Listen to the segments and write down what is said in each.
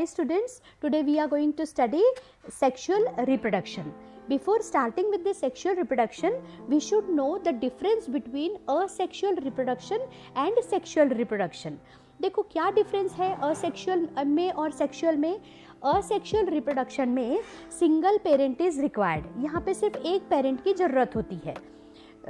Hi students, today we are going to study sexual reproduction. Before starting with the sexual reproduction, we should know the difference between asexual reproduction and sexual reproduction. देखो क्या difference है asexual में और sexual में. Asexual reproduction में single parent is required. यहाँ पे सिर्फ एक पेरेंट की ज़रूरत होती है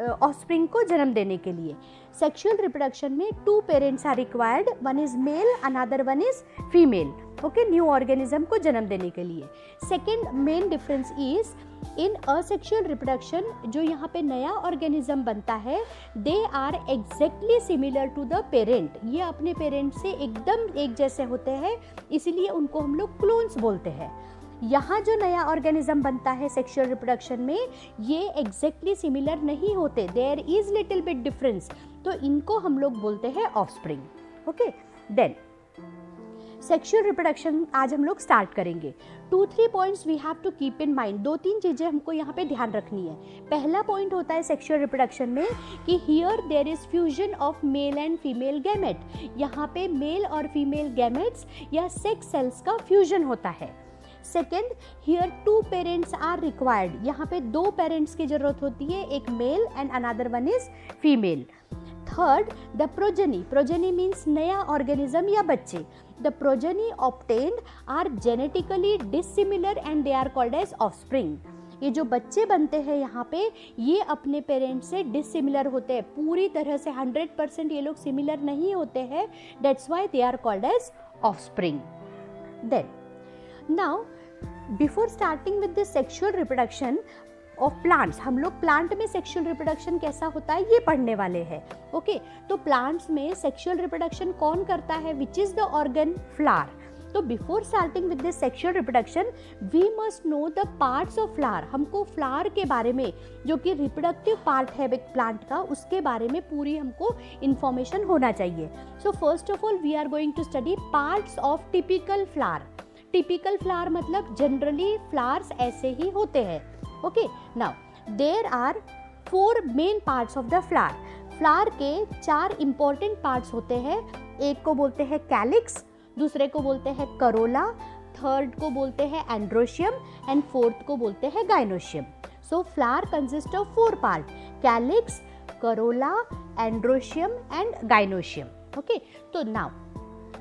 ऑफस्प्रिंग को जन्म देने के लिए. सेक्सुअल रिप्रोडक्शन में 2 parents are required, one is male another one is female. Okay, new organism को जन्म देने के लिए. Second main difference is in asexual reproduction जो यहाँ पे नया ऑर्गेनिज्म बनता है, they are exactly similar to the parent. ये अपने पेरेंट से एकदम एक जैसे होते हैं, इसीलिए उनको हम लोग क्लोन्स बोलते हैं. यहाँ जो नया ऑर्गेनिज्म बनता है सेक्सुअल रिप्रोडक्शन में, ये एग्जैक्टली सिमिलर नहीं होते, there is little bit difference, तो इनको हम लोग बोलते हैं offspring. Okay, then sexual reproduction आज हम लोग स्टार्ट करेंगे. 2-3 points we have to keep in mind. 2-3 चीज़ें हमको यहाँ पे ध्यान रखनी है. पहला पॉइंट होता है सेक्सुअल रिप्रोडक्शन में कि here there is fusion of male and female gamete. यहाँ पे मेल और फीमेल गैमेट्स या सेक्स सेल्स का फ्यूजन होता है. Second, here 2 parents are required. यहाँ पे 2 पेरेंट्स की जरूरत होती है, एक male and another one is female. Third, the progeny. Progeny means नया ऑर्गेनिज्म या बच्चे. The progeny obtained are genetically dissimilar and they are called as offspring. ये जो बच्चे बनते हैं यहाँ पे, ये अपने पेरेंट्स से डिसिमिलर होते हैं, पूरी तरह से 100% ये लोग सिमिलर नहीं होते हैं. That's why they are called as offspring. Then now before starting with the sexual reproduction of plants, हम लोग प्लांट में सेक्सुअल रिप्रोडक्शन कैसा होता है ये पढ़ने वाले हैं. ओके, तो प्लांट्स में सेक्सुअल रिप्रोडक्शन कौन करता है, which is the organ, flower. So before starting with the sexual reproduction we must know the parts of flower. हमको फ्लावर के बारे में, जो कि रिप्रोडक्टिव पार्ट है एक प्लांट का, उसके बारे में पूरी हमको इंफॉर्मेशन होना चाहिए. So first of all we are going to study parts of typical flower. Typical flower मतलब जनरली फ्लावर्स ऐसे ही होते हैं. Okay, now there are 4 main parts of the flower. Flower के 4 इंपॉर्टेंट पार्ट्स होते हैं. एक को बोलते हैं कैलिक्स, दूसरे को बोलते हैं करोला, थर्ड को बोलते हैं एंड्रोशियम एंड फोर्थ को बोलते हैं gynoecium. So flower consist of 4 part, calyx, corolla, androecium and gynoecium. Okay, तो now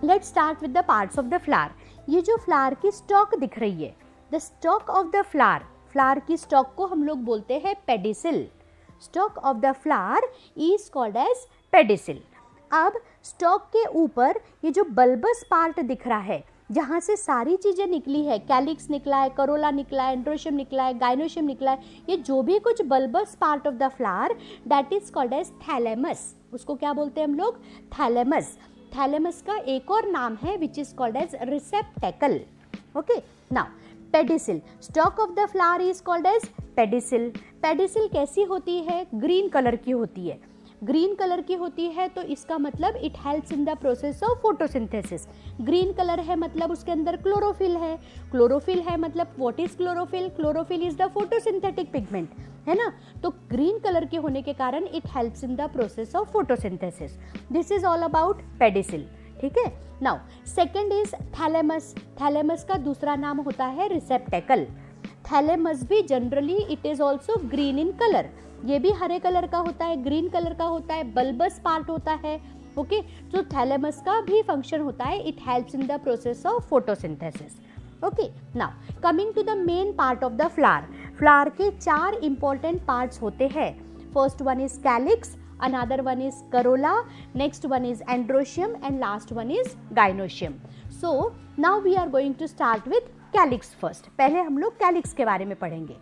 let's start with the parts of the flower. ये जो फ्लावर की स्टॉक दिख रही है, the stalk of the flower, flower की स्टॉक को हम लोग बोलते हैं pedicel. Stalk of the flower is called as pedicel. अब स्टॉक के ऊपर ये जो बल्बस पार्ट दिख रहा है, जहाँ से सारी चीज़ें निकली है, कैलिक्स निकला है, करोला निकला है, एंड्रोशियम निकला है, गाइनोशियम निकला है, ये जो भी कुछ bulbous part of the flower, that is called as thalamus. उसको क्या बोलते हैं हम लोग, थैलेमस. थैलेमस का एक और नाम है which is called as receptacle. Okay, now pedicel. Stalk of the flower is called as pedicel. Pedicel कैसी होती है, ग्रीन कलर की होती है. ग्रीन कलर की होती है तो इसका मतलब it helps in the process of photosynthesis. Green colour है मतलब उसके अंदर क्लोरोफिल है. क्लोरोफिल है मतलब what is chlorophyll, chlorophyll is the photosynthetic pigment, है ना. तो ग्रीन कलर के होने के कारण it helps in the process of photosynthesis. This is all about pedicel. ठीक है, now second is thalamus. Thalamus का दूसरा नाम होता है रिसेप्टेकल. थैलेमस भी generally it is also green in colour. ये भी हरे कलर का होता है, ग्रीन कलर का होता है, बल्बस पार्ट होता है. ओके, तो थैलेमस का भी फंक्शन होता है, it helps in the process of photosynthesis. Okay, now coming to the main part of the flower. Flower के 4 इंपॉर्टेंट पार्ट्स होते हैं. First one is calyx, another one is corolla, next one is androecium and last one is gynoecium. So now we are going to start with calyx first. पहले हम लोग calyx के बारे में पढ़ेंगे.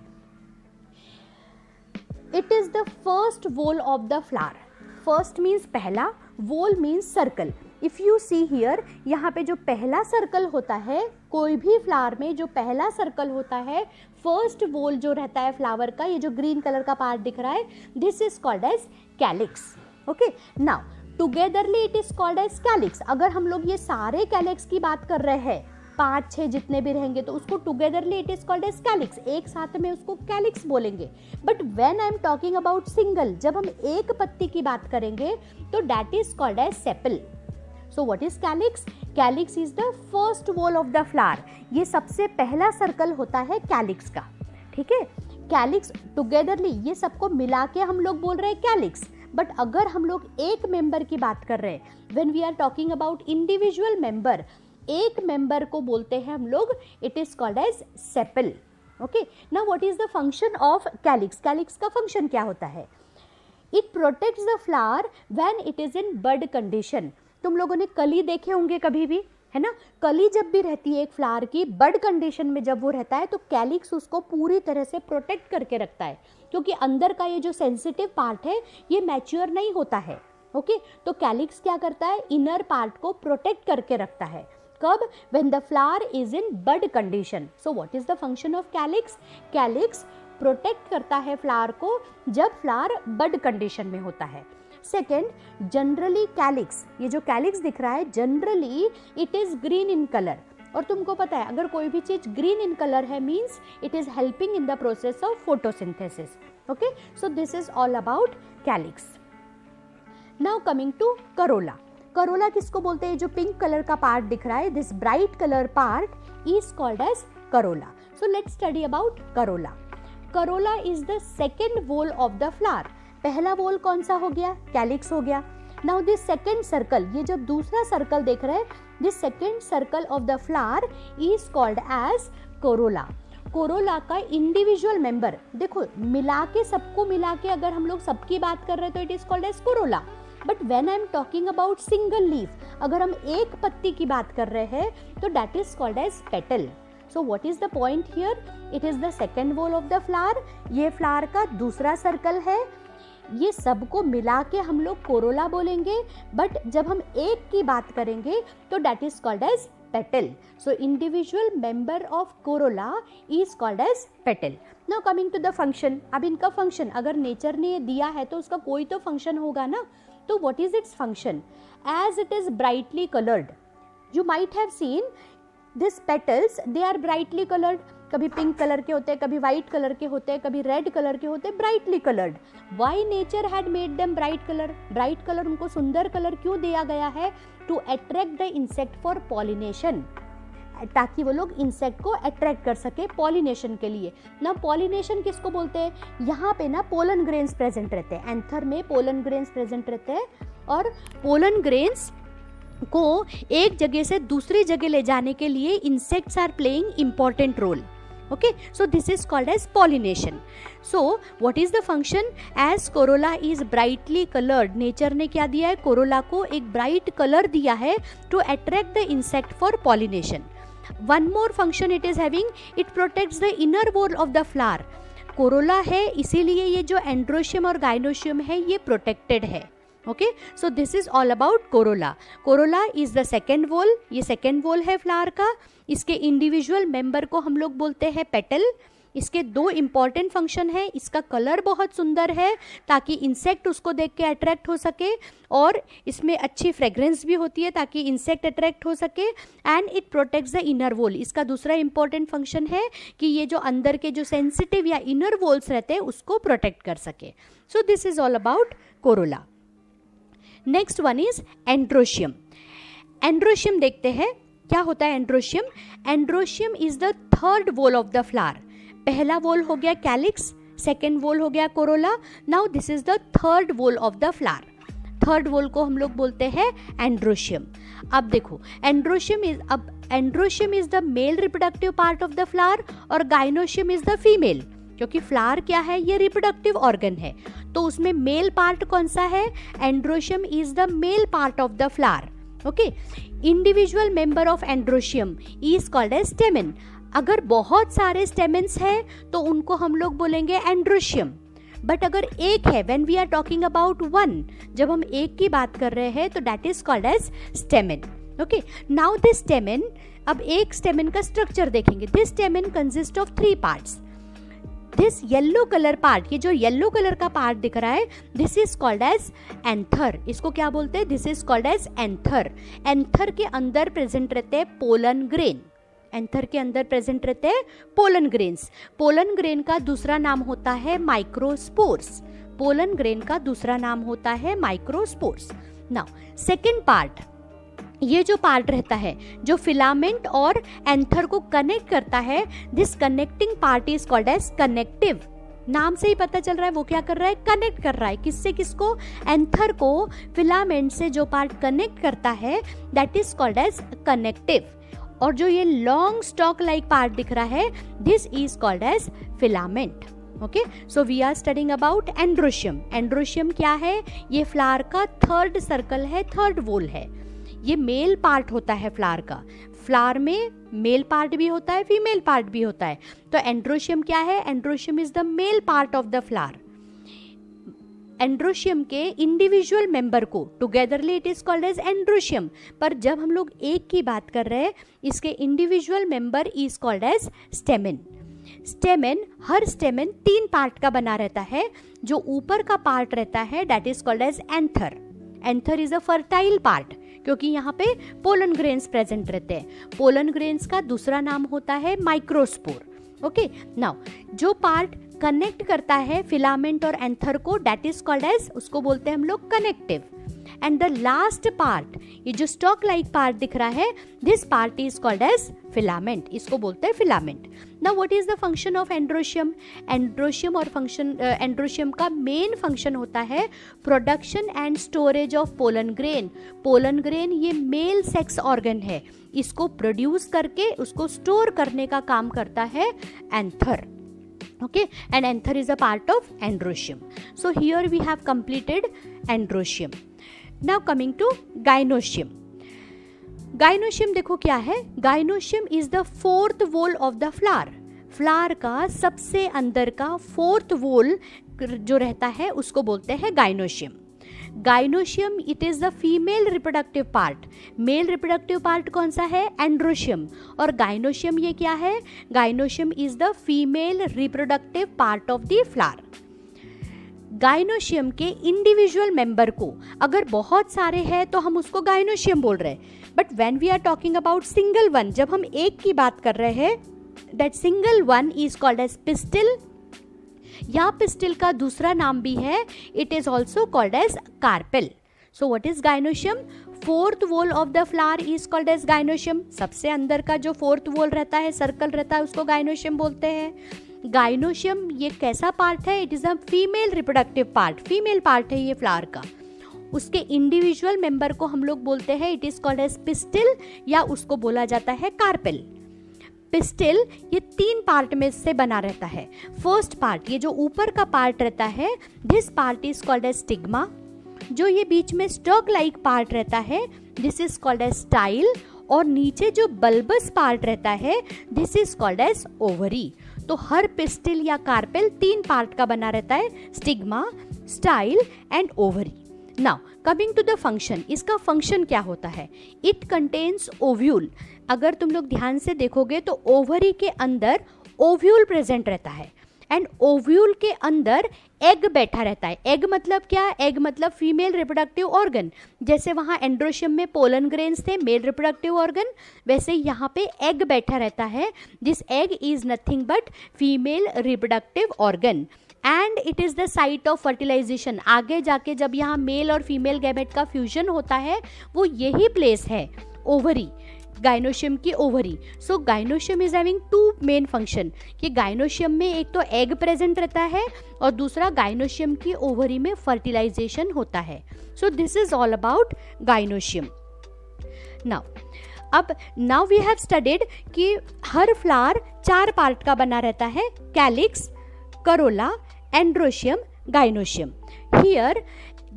It is the first whorl of the flower. First means पहला, whorl means circle. If you see here, यहाँ पे जो पहला सर्कल होता है, कोई भी फ्लावर में जो पहला सर्कल होता है, फर्स्ट वोल जो रहता है फ्लावर का, ये जो ग्रीन कलर का पार्ट दिख रहा है, this is called as calyx. Okay, now togetherly it is called as calyx. अगर हम लोग ये सारे कैलिक्स की बात कर रहे हैं, 5-6 जितने भी रहेंगे, तो उसको togetherly it is called as calyx, एक साथ में उसको कैलिक्स बोलेंगे. But when I am talking about single, जब हम एक पत्ती की बात करेंगे तो that is called as sepal. So what is calyx? Calyx is the first wall of the flower, ये सबसे पहला सर्कल होता है कैलिक्स का, ठीक है। कैलिक्स टुगेदरली ये सबको मिला के हम लोग बोल रहे हैं कैलिक्स, बट अगर हम लोग एक मेंबर की बात कर रहे हैं, when we are talking about individual member, एक मेंबर को बोलते हैं हम लोग, it is called as sepal. Okay, now what is the function of calyx? Calyx का फंक्शन क्या होता है? It protects the flower when it is in bud condition. तुम लोगों ने कली देखे होंगे कभी भी, है ना? कली जब भी रहती है एक फ्लावर की, बड कंडीशन में जब वो रहता है तो कैलिक्स उसको पूरी तरह से प्रोटेक्ट करके रखता है, क्योंकि अंदर का ये जो सेंसिटिव पार्ट है ये मैच्योर नहीं होता है। ओके, तो कैलिक्स क्या करता है? इनर पार्ट को प्रोटेक्ट करके रखता है। कब? when the flower is in bud condition. So what is the function of calyx? calyx protect करता है फ्लावर को जब फ्लावर बड कंडीशन में होता है। सेकेंड, जनरली कैलिक्स, ये जो कैलिक्स दिख रहा है generally it is green in colour, और तुमको पता है अगर कोई भी चीज ग्रीन इन कलर है means it is helping in the process of photosynthesis. Okay, so this is all about calyx. Now coming to corolla. Corolla किसको बोलते हैं? जो पिंक कलर का पार्ट दिख रहा है, this bright colour part is called as corolla. So let's study about corolla. Corolla is the second whorl of the flower. पहला whorl कौन सा हो गया? कैलिक्स हो गया। नाउ दिस सेकेंड सर्कल, ये जो दूसरा सर्कल देख रहे हैं, this second circle of the flower is called as corolla. Corolla का इंडिविजुअल मेंबर, देखो मिला के, सबको मिला के अगर हम लोग सबकी बात कर रहे हैं तो it is called as corolla. But when I am talking about single leaf, अगर हम एक पत्ती की बात कर रहे हैं तो that is called as petal. So what is the point here? It is the second wall of the flower, ये फ्लावर का दूसरा सर्कल है, ये सबको मिला के हम लोग कोरोला बोलेंगे, बट जब हम एक की बात करेंगे तो that is called as petal. So individual member of corolla is called as petal. Now coming to the function. अब इनका फंक्शन, अगर नेचर ने ये दिया है तो उसका कोई तो फंक्शन होगा ना, तो what is its function? As it is brightly colored, you might have seen these petals, they are brightly colored. कभी पिंक कलर के होते हैं, कभी वाइट कलर के होते हैं, कभी रेड कलर के होते हैं, brightly coloured. Why nature had made them bright colour? Bright colour, उनको सुंदर कलर क्यों दिया गया है? To attract the insect for pollination, ताकि वो लोग इंसेक्ट को अट्रैक्ट कर सके पॉलिनेशन के लिए। ना पॉलिनेशन किसको बोलते हैं? यहाँ पे ना पोलन ग्रेन्स प्रेजेंट रहते हैं, एंथर में पोलन ग्रेन्स प्रेजेंट रहते हैं, और पोलन ग्रेन्स को एक जगह से दूसरी जगह ले जाने के लिए insects are playing important role. Okay, so this is called as pollination. So what is the function? As corolla is brightly colored, nature ने क्या दिया है? कोरोला को एक bright color दिया है to attract the insect for pollination. One more function it is having, it protects the inner wall of the flower. Corolla है इसीलिए ये जो एंड्रोशियम और गाइनोशियम है ये प्रोटेक्टेड है। Okay, so this is all about Corolla. Corolla is the second wall, ये second wall है फ्लावर का। इसके इंडिविजुअल मेंबर को हम लोग बोलते हैं पेटल। इसके दो इंपॉर्टेंट फंक्शन है, इसका कलर बहुत सुंदर है ताकि इंसेक्ट उसको देख के अट्रैक्ट हो सके, और इसमें अच्छी फ्रेग्रेंस भी होती है ताकि इंसेक्ट अट्रैक्ट हो सके, and it protects the inner wall. इसका दूसरा इंपॉर्टेंट फंक्शन है कि ये जो अंदर के जो सेंसिटिव या इनर वॉल्स रहते हैं उसको प्रोटेक्ट कर सके। सो this is all about Corolla. Next one is androecium. Androecium देखते हैं क्या होता है androecium. Androecium is the third wall of the flower. पहला वॉल हो गया कैलिक्स, सेकेंड वॉल हो गया Corolla, now this is the third wall of the flower. Third wall को हम लोग बोलते हैं एंड्रोशियम। अब देखो androecium is the male reproductive part of the flower और गाइनोशियम इज द फीमेल, क्योंकि फ्लावर क्या है? ये रिप्रोडक्टिव ऑर्गन है, तो उसमें मेल पार्ट कौन सा है? Androecium is the male part of the flower. Okay, individual member of androecium is called as stamen. अगर बहुत सारे स्टेमेन्स हैं तो उनको हम लोग बोलेंगे एंड्रोशियम, बट अगर एक है, when we are talking about one, जब हम एक की बात कर रहे हैं तो that is called as stamen. Okay, now this stamen, अब एक स्टेमेन का स्ट्रक्चर देखेंगे। This stamen consist of 3 parts. This yellow colour part, ये जो येलो कलर का पार्ट दिख रहा है, this is called as anther. इसको क्या बोलते हैं? This is called as anther. Anther के अंदर प्रेजेंट रहते हैं पोलन ग्रेन। एंथर के अंदर प्रेजेंट रहते हैं पोलन ग्रेन्स। पोलन ग्रेन का दूसरा नाम होता है माइक्रोस्पोर्स। पोलन ग्रेन का दूसरा नाम होता है माइक्रोस्पोर्स। नाउ सेकेंड पार्ट, ये जो पार्ट रहता है जो फिलामेंट और एंथर को कनेक्ट करता है, this connecting part is called as connective. नाम से ही पता चल रहा है वो क्या कर रहा है, कनेक्ट कर रहा है। किससे किसको, एंथर को फिलामेंट से जो पार्ट कनेक्ट करता है that is called as connective. और जो ये लॉन्ग स्टॉक लाइक पार्ट दिख रहा है this is called as filament. Okay, so we are studying about androecium. Androecium क्या है, ये फ्लावर का थर्ड सर्कल है, थर्ड वोल है। ये मेल पार्ट होता है फ्लावर का। फ्लावर में मेल पार्ट भी होता है, फीमेल पार्ट भी होता है। तो एंड्रोशियम क्या है, androecium is the male part of the flower. Androecium के इंडिविजुअल मेंबर को togetherly it is called as androecium. पर जब हम लोग एक की बात कर रहे हैं, इसके individual member is called as stamen. Stamen, हर स्टेमेन 3 पार्ट का बना रहता है। जो ऊपर का पार्ट रहता है that is called as anther. Anther is a fertile part, क्योंकि यहाँ पे पोलन ग्रेन्स प्रेजेंट रहते हैं। पोलन ग्रेन्स का दूसरा नाम होता है माइक्रोस्पोर। ओके, नाउ जो पार्ट कनेक्ट करता है फिलामेंट और एंथर को दैट इज कॉल्ड एज, उसको बोलते हैं हम लोग connective. And the last part, ये जो स्टॉक लाइक पार्ट दिख रहा है this part is called as filament, इसको बोलते हैं filament. Now what is the function of androecium. Androecium और फंक्शन एंड्रोशियम का मेन फंक्शन होता है production and storage of pollen grain. Pollen grain ये मेल सेक्स ऑर्गन है, इसको प्रोड्यूस करके उसको स्टोर करने का काम करता है anther. Okay, and anther is a part of androecium. So here we have completed androecium. Now coming to gynoecium. Gynoecium देखो क्या है, gynoecium is the fourth wall of the flower. Flower का सबसे अंदर का फोर्थ वोल जो रहता है उसको बोलते हैं gynoecium. Gynoecium it is the female reproductive part. Male reproductive part कौन सा है, एंड्रोशियम। और गाइनोशियम ये क्या है, gynoecium is the female reproductive part of the flower. Gynoecium के इंडिविजुअल मेंबर को अगर बहुत सारे हैं तो हम उसको गाइनोशियम बोल रहे हैं, but when we are talking about single one, जब हम एक की बात कर रहे हैं that single one is called as pistil, या पिस्टिल का दूसरा नाम भी है, it is also called as carpel. So what is gynoecium, fourth whorl of the flower is called as gynoecium. सबसे अंदर का जो फोर्थ वोल रहता है, सर्कल रहता है, उसको गाइनोशियम बोलते हैं। गाइनोशियम ये कैसा पार्ट है, it is a female reproductive part, female part है ये फ्लावर का। उसके इंडिविजुअल मेंबर को हम लोग बोलते हैं it is called as pistil, या उसको बोला जाता है कार्पेल। पिस्टिल ये 3 पार्ट में से बना रहता है। फर्स्ट पार्ट, ये जो ऊपर का पार्ट रहता है, this part is called as stigma. जो ये बीच में स्टॉक लाइक पार्ट रहता है this is called as style. और नीचे जो बल्बस पार्ट रहता है this is called as ovary. तो हर पिस्टिल या कार्पेल 3 पार्ट का बना रहता है, stigma, style and ovary. Now coming to the function, इसका फंक्शन क्या होता है, इट कंटेन्स ओव्यूल। अगर तुम लोग ध्यान से देखोगे तो ओवरी के अंदर ओव्यूल प्रेजेंट रहता है, एंड ओव्यूल के अंदर एग बैठा रहता है। एग मतलब क्या, एग मतलब फीमेल रिप्रोडक्टिव ऑर्गन। जैसे वहाँ एंड्रोशियम में पोलन ग्रेन्स थे, मेल रिप्रोडक्टिव ऑर्गन, वैसे यहाँ पे एग बैठा रहता है। This egg is nothing but female reproductive organ and it is the site of fertilisation. आगे जाके जब यहाँ मेल और फीमेल गैमेट का फ्यूजन होता है वो यही प्लेस है, ओवरी, गाइनोशियम की ovary. So gynoecium is having 2 main function, कि गाइनोशियम में एक तो एग प्रेजेंट रहता है और दूसरा गाइनोशियम की ओवरी में फर्टिलाइजेशन होता है। So this is all about gynoecium. Now we have studied कि हर फ्लावर 4 पार्ट का बना रहता है, calyx, corolla, androecium, gynoecium. Here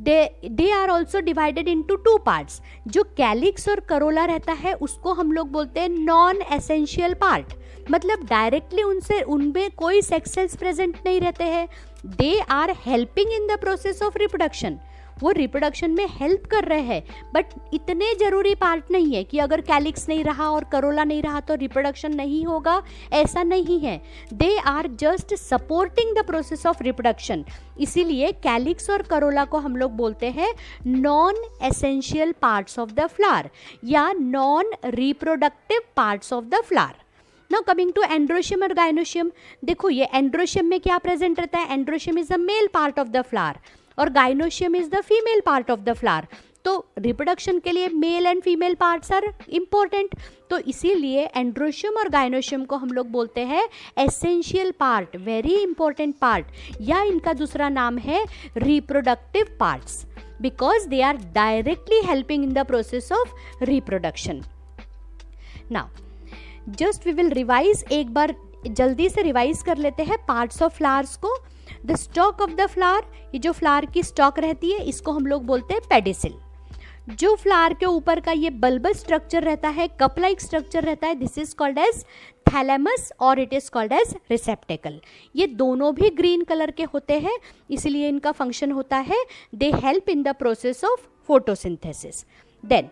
they are also divided into 2 parts. जो कैलिक्स और करोला रहता है उसको हम लोग बोलते हैं नॉन एसेंशियल पार्ट, मतलब डायरेक्टली उनमें कोई सेक्स सेल्स प्रेजेंट नहीं रहते हैं। They are helping in the process of reproduction, वो रिप्रोडक्शन में हेल्प कर रहे हैं, बट इतने जरूरी पार्ट नहीं है कि अगर कैलिक्स नहीं रहा और करोला नहीं रहा तो रिप्रोडक्शन नहीं होगा, ऐसा नहीं है। They are just supporting the process of reproduction. इसीलिए कैलिक्स और करोला को हम लोग बोलते हैं non essential parts of the flower या non reproductive parts of the flower. Now coming to androecium और गाइनोशियम, देखो ये एंड्रोशियम में क्या प्रेजेंट रहता है, androecium is the male part of the flower और gynoecium is the female part of the flower. तो रिप्रोडक्शन के लिए mail and female parts are important, तो इसीलिए एंड्रोशियम और गायनोशियम को हम लोग बोलते हैं essential part, very important part, या इनका दूसरा नाम है reproductive parts, because they are directly helping in the process of reproduction. Now just we will revise, एक बार जल्दी से रिवाइज कर लेते हैं पार्ट्स ऑफ फ्लावर्स को. The stalk of the flower, ये जो फ्लावर की स्टॉक रहती है इसको हम लोग बोलते हैं पेडिसिल. जो फ्लावर के ऊपर का ये बल्बस स्ट्रक्चर रहता है, कप लाइक स्ट्रक्चर रहता है, this is called as thalamus और it is called as receptacle. ये दोनों भी ग्रीन कलर के होते हैं, इसलिए इनका फंक्शन होता है they help in the process of photosynthesis. Then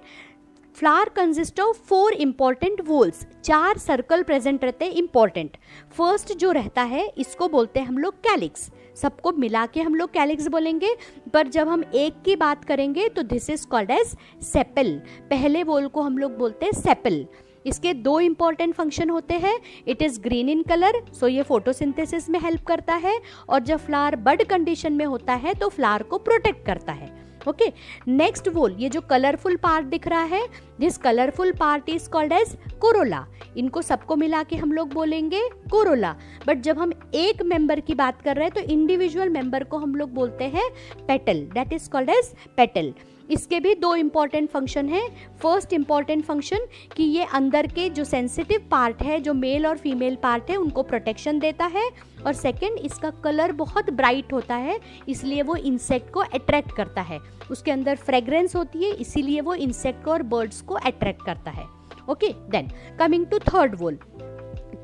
flower consist of 4 important whorls, 4 circle present रहते हैं इंपॉर्टेंट. फर्स्ट जो रहता है इसको बोलते हैं हम लोग कैलिक्स, सबको मिला के हम लोग कैलिक्स बोलेंगे, पर जब हम एक की बात करेंगे तो this is called as sepal. पहले वोल को हम लोग बोलते हैं सेपल. इसके 2 इंपॉर्टेंट फंक्शन होते हैं, it is green in colour, so ये फोटोसिंथेसिस में हेल्प करता है, और जब फ्लावर बड कंडीशन में होता है तो फ्लावर को प्रोटेक्ट करता है. ओके, नेक्स्ट वोल, ये जो कलरफुल पार्ट दिख रहा है, this colourful part is called as corolla. इनको सबको मिला के हम लोग बोलेंगे कोरोला, बट जब हम एक मेंबर की बात कर रहे हैं तो इंडिविजुअल मेंबर को हम लोग बोलते हैं petal, that is called as petal. इसके भी 2 इंपॉर्टेंट फंक्शन है. फर्स्ट इंपॉर्टेंट फंक्शन कि ये अंदर के जो सेंसिटिव पार्ट है, जो मेल और फीमेल पार्ट है, उनको प्रोटेक्शन देता है, और सेकंड इसका कलर बहुत ब्राइट होता है, इसलिए वो इंसेक्ट को अट्रैक्ट करता है. उसके अंदर फ्रेग्रेंस होती है, इसीलिए वो इंसेक्ट को और बर्ड्स को अट्रैक्ट करता है. Okay, then coming to third whorl.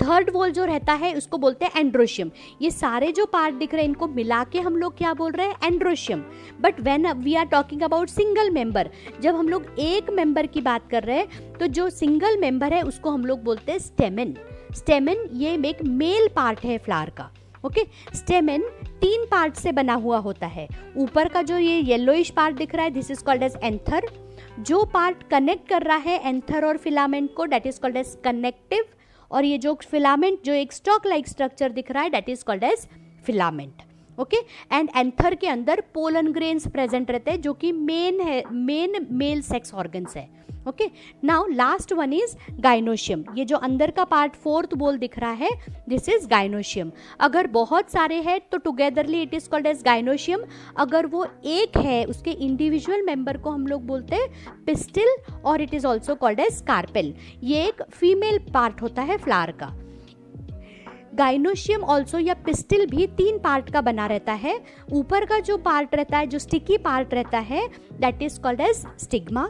Third whorl जो रहता है उसको बोलते हैं एंड्रोशियम. ये सारे जो पार्ट दिख रहे हैं इनको मिला के हम लोग क्या बोल रहे हैं, androecium. But when we are talking about single member, जब हम लोग एक मेंबर की बात कर रहे हैं तो जो सिंगल मेंबर है उसको हम लोग बोलते हैं स्टेमन. स्टेमन ये एक मेल पार्ट है फ्लावर का. ओके, स्टेमन 3 पार्ट से बना हुआ होता है. ऊपर का जो ये येलोइश पार्ट दिख रहा है, this is called as anther. जो पार्ट कनेक्ट कर रहा है एंथर और फिलामेंट को, that is called as connective. और ये जो फिलामेंट, जो एक स्टॉक लाइक स्ट्रक्चर दिख रहा है, that is called as filament. Okay, and anther के अंदर पोलन ग्रेन्स प्रेजेंट रहते हैं, जो कि मेन मेल सेक्स ऑर्गन्स है. Okay, now last one is gynoecium. ये जो अंदर का पार्ट 4th वोल दिख रहा है, दिस इज गाइनोशियम. अगर बहुत सारे हैं तो togetherly it is called as gynoecium. अगर वो एक है, उसके इंडिविजुअल मेंबर को हम लोग बोलते हैं पिस्टिल, और it is also called as carpel. ये एक फीमेल पार्ट होता है फ्लावर का. गाइनोशियम ऑल्सो या पिस्टिल भी 3 पार्ट का बना रहता है. ऊपर का जो पार्ट रहता है, जो स्टिकी पार्ट रहता है, that is called as stigma.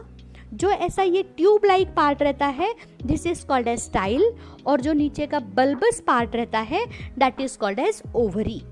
जो ऐसा ये ट्यूब लाइक पार्ट रहता है, this is called as style. और जो नीचे का बल्बस पार्ट रहता है, that is called as ovary.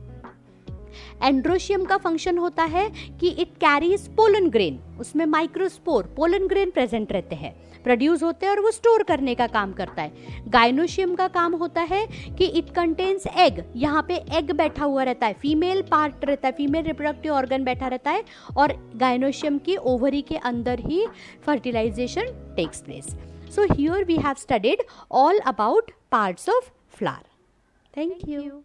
Androecium का फंक्शन होता है कि इट कैरीज पोलन ग्रेन, उसमें माइक्रोस्पोर पोलन ग्रेन प्रेजेंट रहते हैं, प्रोड्यूस होते हैं और वो स्टोर करने का काम करता है. गाइनोशियम का काम होता है कि इट कंटेन्स एग, यहाँ पे एग बैठा हुआ रहता है, फीमेल पार्ट रहता है, फीमेल रिप्रोडक्टिव ऑर्गन बैठा रहता है, और गाइनोशियम की ओवरी के अंदर ही fertilisation takes place. So here we have studied all about parts of flower. Thank you.